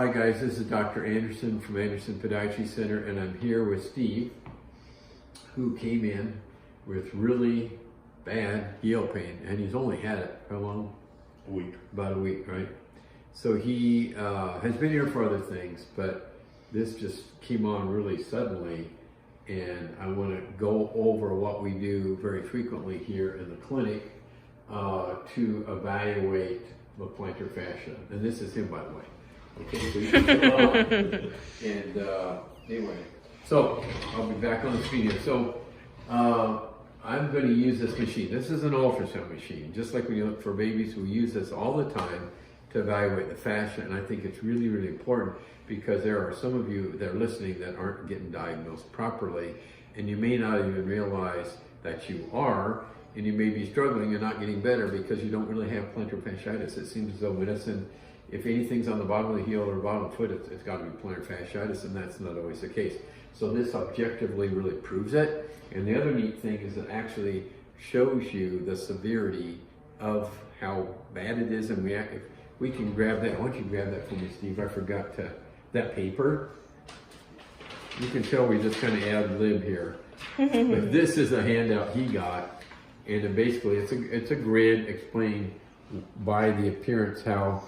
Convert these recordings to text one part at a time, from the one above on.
Hi guys, this is Dr. Anderson from Anderson Podiatry Center, and I'm here with Steve, who came in with really bad heel pain, and he's only had it, how long? A week. About a week, right? So he has been here for other things, but this just came on really suddenly, and I want to go over what we do very frequently here in the clinic to evaluate the plantar fascia. And this is him, by the way. Okay, so you can fill out. And anyway, so I'll be back on the screen here. So I'm going to use this machine. This is an ultrasound machine, just like when you look for babies. We use this all the time to evaluate the fascia, and I think it's really, really important because there are some of you that are listening that aren't getting diagnosed properly, and you may not even realize that you are, and you may be struggling and not getting better because you don't really have plantar fasciitis. It seems as though medicine, if anything's on the bottom of the heel or bottom of the foot, it's got to be plantar fasciitis, and that's not always the case. So this objectively really proves it. And the other neat thing is it actually shows you the severity of how bad it is. And if we can grab that. Why don't you grab that for me, Steve? I forgot that paper. You can tell we just kind of ad-lib here. But this is a handout he got. And basically it's a grid explaining by the appearance how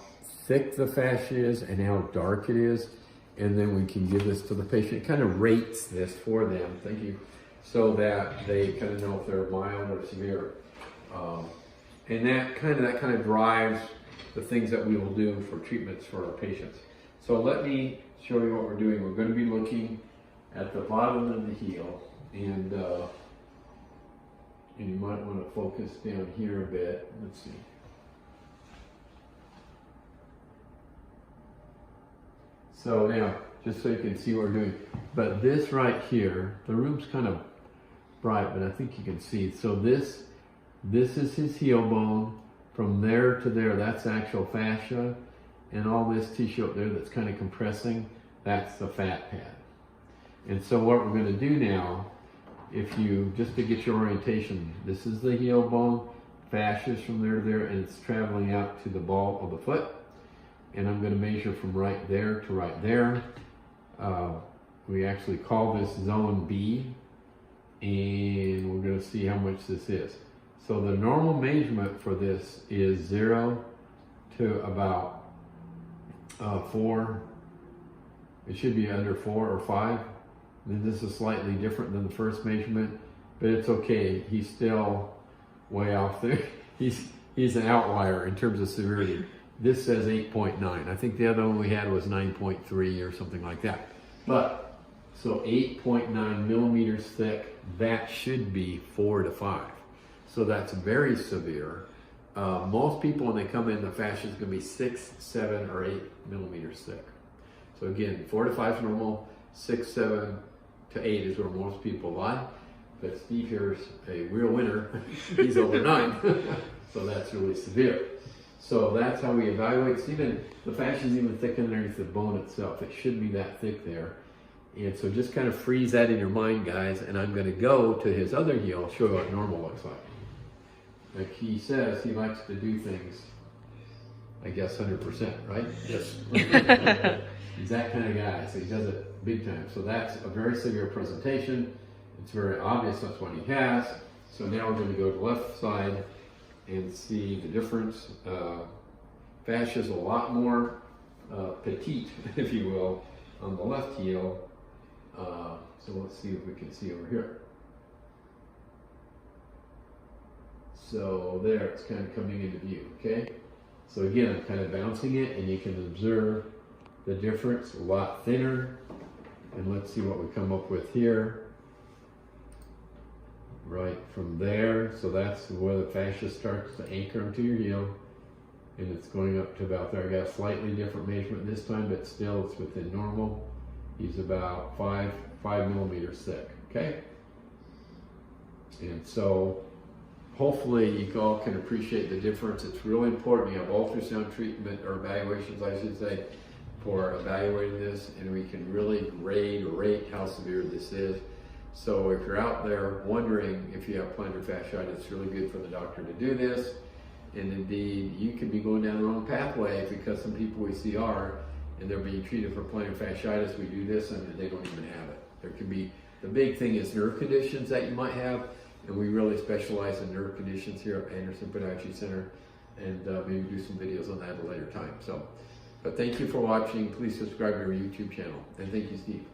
thick the fascia is and how dark it is, and then we can give this to the patient. It kind of rates this for them, thank you, so that they kind of know if they're mild or severe. And that kind of drives the things that we will do for treatments for our patients. So let me show you what we're doing. We're going to be looking at the bottom of the heel, and you might want to focus down here a bit. Let's see. So now, just so you can see what we're doing, but this right here, the room's kind of bright, but I think you can see. So this is his heel bone. From there to there, that's actual fascia, and all this tissue up there that's kind of compressing, that's the fat pad. And so what we're going to do now, if you, just to get your orientation, this is the heel bone, fascia's from there to there, and it's traveling out to the ball of the foot. And I'm going to measure from right there to right there. We actually call this zone B, and we're going to see how much this is. So the normal measurement for this is 0 to about 4. It should be under 4 or 5. And this is slightly different than the first measurement, but it's okay. He's still way off there. He's an outlier in terms of severity. This says 8.9. I think the other one we had was 9.3 or something like that. But, so 8.9 millimeters thick, that should be 4 to 5. So that's very severe. Most people, when they come in, the fascia is going to be 6, 7, or 8 millimeters thick. So again, 4 to 5 is normal, 6, 7 to 8 is where most people lie. But Steve here is a real winner. He's over 9. So that's really severe. So that's how we evaluate. See, the fascia is even thick underneath the bone itself. It should be that thick there. And so just kind of freeze that in your mind, guys. And I'm going to go to his other heel, show you what normal looks like. Like he says, he likes to do things, I guess, 100%, right? Yes. He's that kind of guy, so he does it big time. So that's a very severe presentation. It's very obvious that's what he has. So now we're going to go to the left side and see the difference. Fascia is a lot more petite, if you will, on the left heel. So let's see if we can see over here. So there, it's kind of coming into view, okay? So again, I'm kind of bouncing it, and you can observe the difference, a lot thinner. And let's see what we come up with here. Right from there, so that's where the fascia starts to anchor onto your heel, and it's going up to about there. I got a slightly different measurement this time, but still it's within normal. He's about 5 millimeters thick, okay? And so hopefully you all can appreciate the difference. It's really important. You have ultrasound treatment, or evaluations, I should say, for evaluating this, and we can really grade or rate how severe this is. So if you're out there wondering if you have plantar fasciitis, it's really good for the doctor to do this. And indeed, you could be going down the wrong pathway because some people we see are, and they're being treated for plantar fasciitis, we do this and they don't even have it. There could be, the big thing is nerve conditions that you might have, and we really specialize in nerve conditions here at Anderson Podiatry Center, and maybe do some videos on that at a later time. So, but thank you for watching. Please subscribe to our YouTube channel, and thank you, Steve.